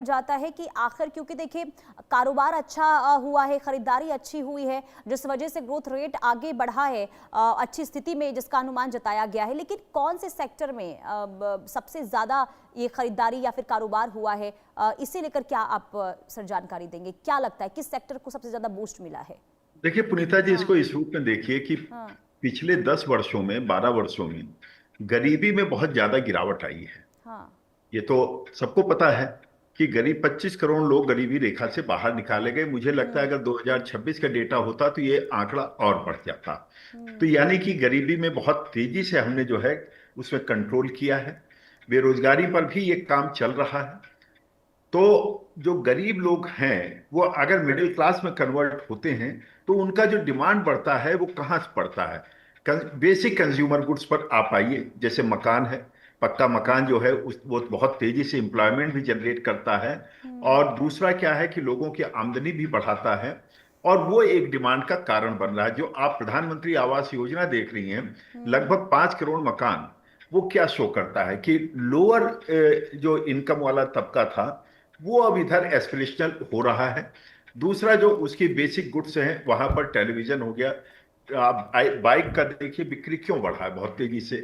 जाता है कि आखिर, क्योंकि देखिए कारोबार अच्छा हुआ है, खरीदारी अच्छी हुई है, जिस वजह से ग्रोथ रेट आगे बढ़ा है अच्छी स्थिति में, जिसका अनुमान जताया गया है। लेकिन कौन से सेक्टर में सबसे ज्यादा ये खरीदारी या फिर कारोबार हुआ है, इसे लेकर क्या आप सर जानकारी देंगे? क्या लगता है किस सेक्टर को सबसे ज्यादा बूस्ट मिला है? देखिए पुनीता जी, हाँ। इसको इस रूप में देखिए कि हाँ। पिछले 10 वर्षों में, 12 वर्षों में गरीबी में बहुत ज्यादा गिरावट आई है। हाँ। ये तो सबको पता है कि गरीब 25 करोड़ लोग गरीबी रेखा से बाहर निकाले गए। मुझे लगता है हम्म। अगर 2026 का डेटा होता तो ये आंकड़ा और बढ़ जाता। तो हम्म। यानी कि गरीबी में बहुत तेजी से हमने जो है उसमें कंट्रोल किया है। बेरोजगारी पर भी ये काम चल रहा है। तो जो गरीब लोग हैं वो अगर मिडिल क्लास में कन्वर्ट होते हैं तो उनका जो डिमांड बढ़ता है वो कहाँ से बढ़ता है? बेसिक कंज्यूमर गुड्स पर आप आइए, जैसे मकान है। पक्का मकान जो है वो बहुत तेजी से एम्प्लॉयमेंट भी जनरेट करता है। हम्म। और दूसरा क्या है कि लोगों की आमदनी भी बढ़ाता है। और वो एक डिमांड का कारण बन रहा है। जो आप प्रधानमंत्री आवास योजना देख रही हैं, हम्म। लगभग 5 करोड़ मकान, वो क्या शो करता है कि लोअर जो इनकम वाला तबका था वो अब इधर एस्पिरेशनल हो रहा है। दूसरा जो उसकी बेसिक गुड्स हैं, वहां पर टेलीविजन हो गया। आप बाइक का देखिए बिक्री क्यों बढ़ा है बहुत तेजी से।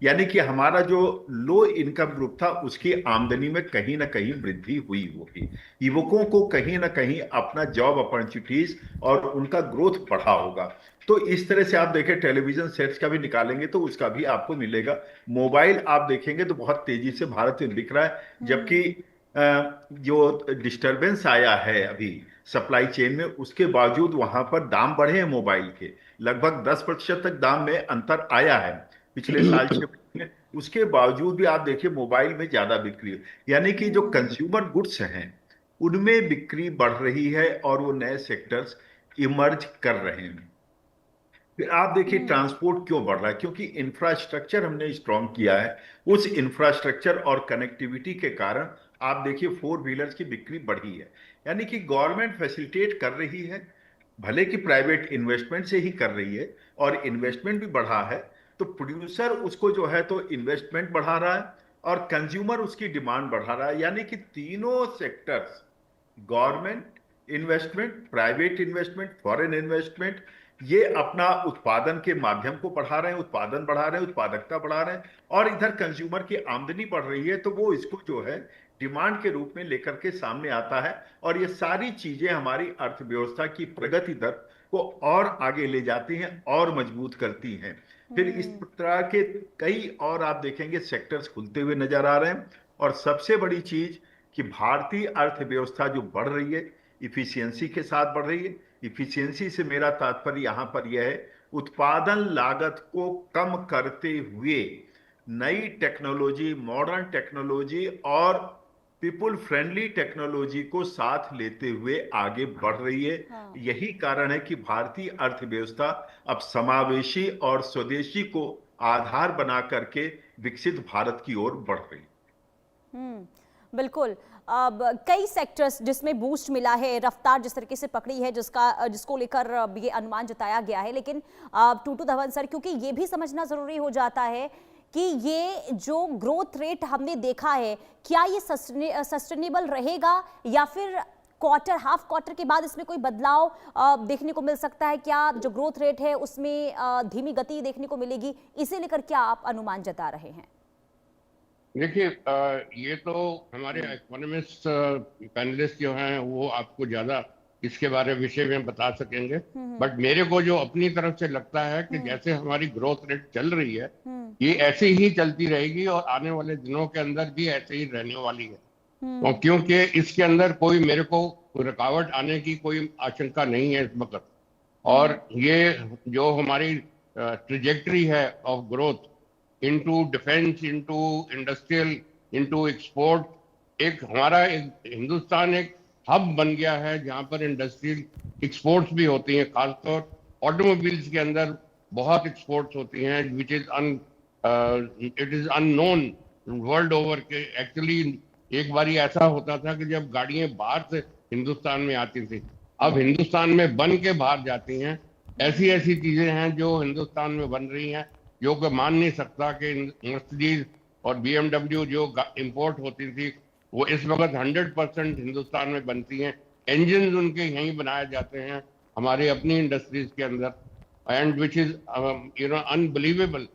यानी कि हमारा जो लो इनकम ग्रुप था उसकी आमदनी में कहीं ना कहीं वृद्धि हुई होगी। युवकों को कहीं ना कहीं अपना जॉब अपॉर्चुनिटीज और उनका ग्रोथ बढ़ा होगा। तो इस तरह से आप देखें, टेलीविजन सेट्स का भी निकालेंगे तो उसका भी आपको मिलेगा। मोबाइल आप देखेंगे तो बहुत तेजी से भारत में बिक रहा है। हम्म। जबकि जो डिस्टरबेंस आया है अभी सप्लाई चेन में, उसके बावजूद वहां पर दाम बढ़े हैं मोबाइल के। लगभग 10% तक दाम में अंतर आया है पिछले साल 6 महीने में। उसके बावजूद भी आप देखिए मोबाइल में ज्यादा बिक्री है। यानी कि जो हम्म। कंज्यूमर गुड्स हैं उनमें बिक्री बढ़ रही है और वो नए सेक्टर्स इमर्ज कर रहे हैं। फिर आप देखिए हम्म। ट्रांसपोर्ट क्यों बढ़ रहा है? क्योंकि इंफ्रास्ट्रक्चर हमने स्ट्रॉन्ग किया है। उस इंफ्रास्ट्रक्चर और कनेक्टिविटी के कारण आप देखिए फोर व्हीलर्स की बिक्री बढ़ी है। यानी कि गवर्नमेंट फैसिलिटेट कर रही है, भले कि प्राइवेट इन्वेस्टमेंट से ही कर रही है। और इन्वेस्टमेंट भी बढ़ा है तो प्रोड्यूसर उसको जो है तो इन्वेस्टमेंट बढ़ा रहा है और कंज्यूमर उसकी डिमांड बढ़ा रहा है। यानी कि तीनों sectors, government investment, private investment, foreign investment, ये अपना उत्पादन के माध्यम को बढ़ा रहे हैं, उत्पादन बढ़ा रहे हैं, उत्पादकता बढ़ा रहे हैं। और इधर कंज्यूमर की आमदनी बढ़ रही है तो वो इसको जो है डिमांड के रूप में लेकर के सामने आता है। और ये सारी चीजें हमारी अर्थव्यवस्था की प्रगति दर को और आगे ले जाती हैं और मजबूत करती हैं। फिर इस हम्म। तरह के कई और आप देखेंगे सेक्टर्स खुलते हुए नजर आ रहे हैं। और सबसे बड़ी चीज कि भारतीय अर्थव्यवस्था जो बढ़ रही है, इफिशियंसी के साथ बढ़ रही है। इफिशियंसी से मेरा तात्पर्य यहां पर यह है उत्पादन लागत को कम करते हुए नई टेक्नोलॉजी, मॉडर्न टेक्नोलॉजी और पीपुल फ्रेंडली टेक्नोलॉजी को साथ लेते हुए आगे बढ़ रही है। हाँ। यही कारण है कि भारतीय अर्थव्यवस्था अब समावेशी और स्वदेशी को आधार बना करके विकसित भारत की ओर बढ़ रही है। बिल्कुल। अब कई सेक्टर्स जिसमें बूस्ट मिला है, रफ्तार जिस तरीके से पकड़ी है, जिसको लेकर ये अनुमान जताया गया है। लेकिन टूटू धवन सर, क्योंकि ये भी समझना जरूरी हो जाता है कि ये जो ग्रोथ रेट हमने देखा है, क्या ये सस्टेनेबल रहेगा या फिर हाफ क्वार्टर के बाद इसमें कोई बदलाव देखने को मिल सकता है? क्या जो ग्रोथ रेट है उसमें धीमी गति देखने को मिलेगी? इसे लेकर क्या आप अनुमान जता रहे हैं? देखिए, ये तो हमारे इकोनॉमिस्ट पैनलिस्ट जो हैं वो आपको ज्यादा इसके बारे विषय में बता सकेंगे। हम्म। बट मेरे को जो अपनी तरफ से लगता है कि हम्म। जैसे हमारी ग्रोथ रेट चल रही है, हम्म। ये ऐसे ही चलती रहेगी और आने वाले दिनों के अंदर भी ऐसे ही रहने वाली है। तो हम्म। क्योंकि इसके अंदर कोई मेरे को रुकावट आने की कोई आशंका नहीं है इस वक्त। और हम्म। ये जो हमारी ट्रिजेक्टरी है of growth into defence, into industrial, into export, एक हमारा एक हिंदुस्तान एक हब बन गया है जहां पर इंडस्ट्रियल एक्सपोर्ट्स भी होती हैं। खासतौर ऑटोमोबाइल्स के अंदर बहुत एक्सपोर्ट्स होती हैं, which is it is unknown world over के। एक्चुअली एक बारी ऐसा होता था कि जब गाड़ियां बाहर से हिंदुस्तान में आती थी, अब हिंदुस्तान में बन के बाहर जाती हैं। ऐसी ऐसी चीजें हैं जो हिंदुस्तान में बन रही हैं जो कि मान नहीं सकता कि मर्सिडीज और BMW जो इंपोर्ट होती थी वो इस वक्त 100% हिंदुस्तान में बनती हैं, इंजन उनके यहीं बनाए जाते हैं हमारे अपनी इंडस्ट्रीज के अंदर, एंड विच इज अनबिलीवेबल,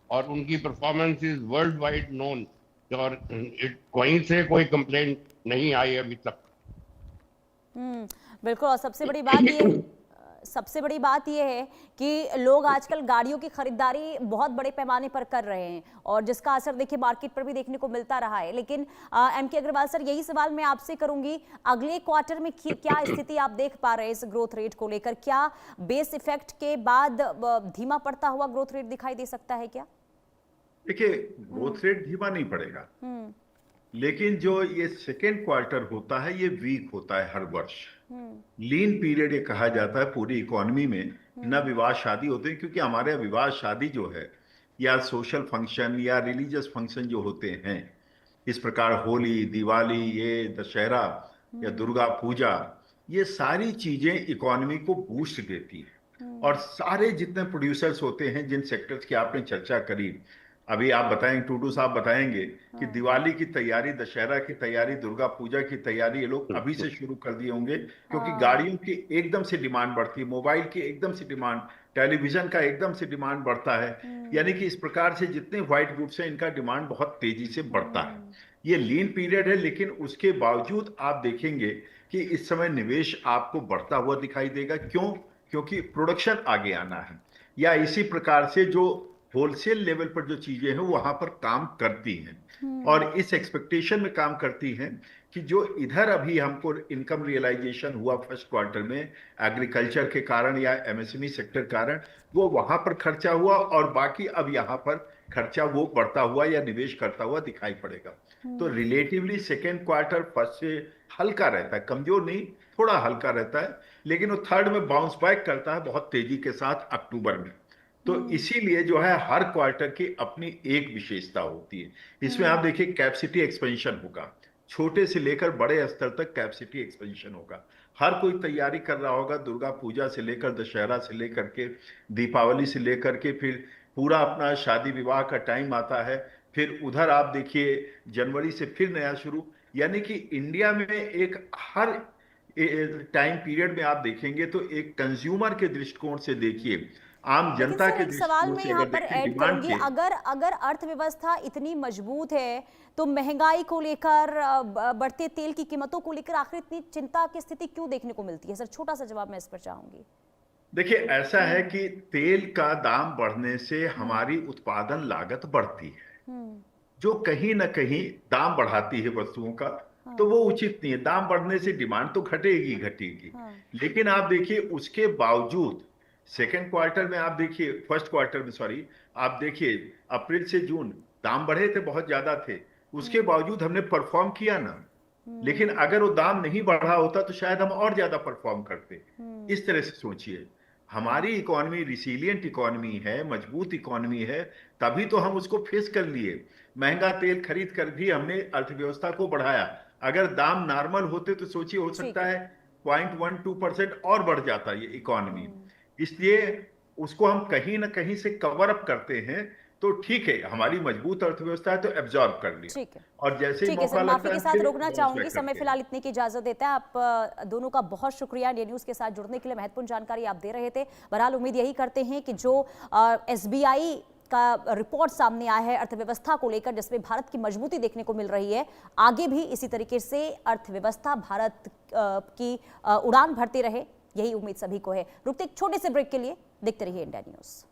और उनकी performance is world wide known, और कहीं से कोई कंप्लेंट नहीं आई अभी तक। बिल्कुल। और सबसे बड़ी बात ये है कि लोग आजकल गाड़ियों की खरीदारी बहुत बड़े पैमाने पर कर रहे हैं और जिसका असर देखिए मार्केट पर भी देखने को मिलता रहा है। लेकिन एम.के. अग्रवाल सर, यही सवाल मैं आपसे करूंगी, अगले क्वार्टर में क्या स्थिति आप देख पा रहे हैं इस ग्रोथ रेट को लेकर? क्या बेस इफेक्ट के बाद धीमा पड़ता हुआ ग्रोथ रेट दिखाई दे सकता है क्या? देखिए, ग्रोथ रेट धीमा नहीं पड़ेगा, लेकिन जो ये सेकेंड क्वार्टर होता है ये वीक होता है हर वर्ष। लीन पीरियड ये कहा जाता है पूरी इकोनॉमी में। न विवाह शादी होते हैं, क्योंकि हमारे यहाँ विवाह शादी जो है या सोशल फंक्शन या रिलीजियस फंक्शन जो होते हैं, इस प्रकार होली, दिवाली, ये दशहरा या दुर्गा पूजा, ये सारी चीजें इकोनॉमी को बूस्ट देती है। और सारे जितने प्रोड्यूसर्स होते हैं, जिन सेक्टर्स की आपने चर्चा करी, अभी आप बताएंगे, टूटू साहब बताएंगे कि दिवाली की तैयारी, दशहरा की तैयारी, दुर्गा पूजा की तैयारी ये लोग अभी से शुरू कर दिए होंगे, क्योंकि गाड़ियों की एकदम से डिमांड बढ़ती है, मोबाइल की एकदम से डिमांड, टेलीविजन का एकदम से डिमांड बढ़ता है। यानी कि इस प्रकार से जितने व्हाइट गुड्स हैं इनका डिमांड बहुत तेजी से बढ़ता है। ये लीन पीरियड है, लेकिन उसके बावजूद आप देखेंगे कि इस समय निवेश आपको बढ़ता हुआ दिखाई देगा। क्यों? क्योंकि प्रोडक्शन आगे आना है, या इसी प्रकार से जो होलसेल लेवल पर जो चीजें हैं वहां पर काम करती हैं, और इस एक्सपेक्टेशन में काम करती हैं कि जो इधर अभी हमको इनकम रियलाइजेशन हुआ फर्स्ट क्वार्टर में एग्रीकल्चर के कारण या एमएसएमई सेक्टर कारण, वो वहां पर खर्चा हुआ, और बाकी अब यहाँ पर खर्चा वो बढ़ता हुआ या निवेश करता हुआ दिखाई पड़ेगा। तो रिलेटिवली सेकेंड क्वार्टर फर्स्ट से हल्का रहता है, कमजोर नहीं, थोड़ा हल्का रहता है, लेकिन वो थर्ड में बाउंस बैक करता है बहुत तेजी के साथ अक्टूबर में। तो इसीलिए जो है हर क्वार्टर की अपनी एक विशेषता होती है। इसमें आप देखिए कैपेसिटी एक्सपेंशन होगा, छोटे से लेकर बड़े स्तर तक कैपेसिटी एक्सपेंशन होगा। हर कोई तैयारी कर रहा होगा, दुर्गा पूजा से लेकर दशहरा से लेकर के दीपावली से लेकर के, फिर पूरा अपना शादी विवाह का टाइम आता है, फिर उधर आप देखिए जनवरी से फिर नया शुरू। यानी कि इंडिया में एक हर टाइम पीरियड में आप देखेंगे तो एक कंज्यूमर के दृष्टिकोण से देखिए, आम जनता के सवाल में यहाँ पर ऐड करूंगी, अगर अर्थव्यवस्था इतनी मजबूत है तो महंगाई को लेकर, बढ़ते तेल की कीमतों को लेकर आखिर इतनी चिंता की स्थिति क्यों देखने को मिलती है? सर, छोटा सा जवाब मैं इस पर चाहूंगी। देखिए, ऐसा है कि तेल का दाम बढ़ने से हमारी उत्पादन लागत बढ़ती है, जो कहीं ना कहीं दाम बढ़ाती है वस्तुओं का, तो वो उचित नहीं है। दाम बढ़ने से डिमांड तो घटेगी, लेकिन आप देखिए उसके बावजूद सेकेंड क्वार्टर में आप देखिए, फर्स्ट क्वार्टर में सॉरी, आप देखिए अप्रैल से जून दाम बढ़े थे, बहुत ज्यादा थे, उसके बावजूद हमने परफॉर्म किया ना। लेकिन अगर वो दाम नहीं बढ़ा होता तो शायद हम और ज्यादा परफॉर्म करते। इस तरह से सोचिए, हमारी इकोनॉमी रिसिलियंट इकोनॉमी है, मजबूत इकोनॉमी है, तभी तो हम उसको फेस कर लिए। महंगा तेल खरीद कर भी हमने अर्थव्यवस्था को बढ़ाया। अगर दाम नॉर्मल होते तो सोचिए, हो सकता है 0.12% और बढ़ जाता ये इकोनॉमी। इसलिए उसको हम कहीं ना कहीं से कवर अप करते हैं, तो ठीक है, हमारी मजबूत अर्थव्यवस्था है तो एब्जॉर्ब कर लिया। और जैसे ही मौका लगता है, के साथ रोकना चाहूंगी, समय फिलहाल इतने की इजाजत देता है। आप दोनों का बहुत शुक्रिया इंडिया न्यूज के साथ जुड़ने के लिए, महत्वपूर्ण जानकारी आप दे रहे थे। बहरहाल उम्मीद यही करते हैं कि जो SBI का रिपोर्ट सामने आया है अर्थव्यवस्था को लेकर, जिसमें भारत की मजबूती देखने को मिल रही है, आगे भी इसी तरीके से अर्थव्यवस्था भारत की उड़ान भरती रहे, यही उम्मीद सभी को है। रुकते एक छोटे से ब्रेक के लिए, देखते रहिए इंडिया न्यूज।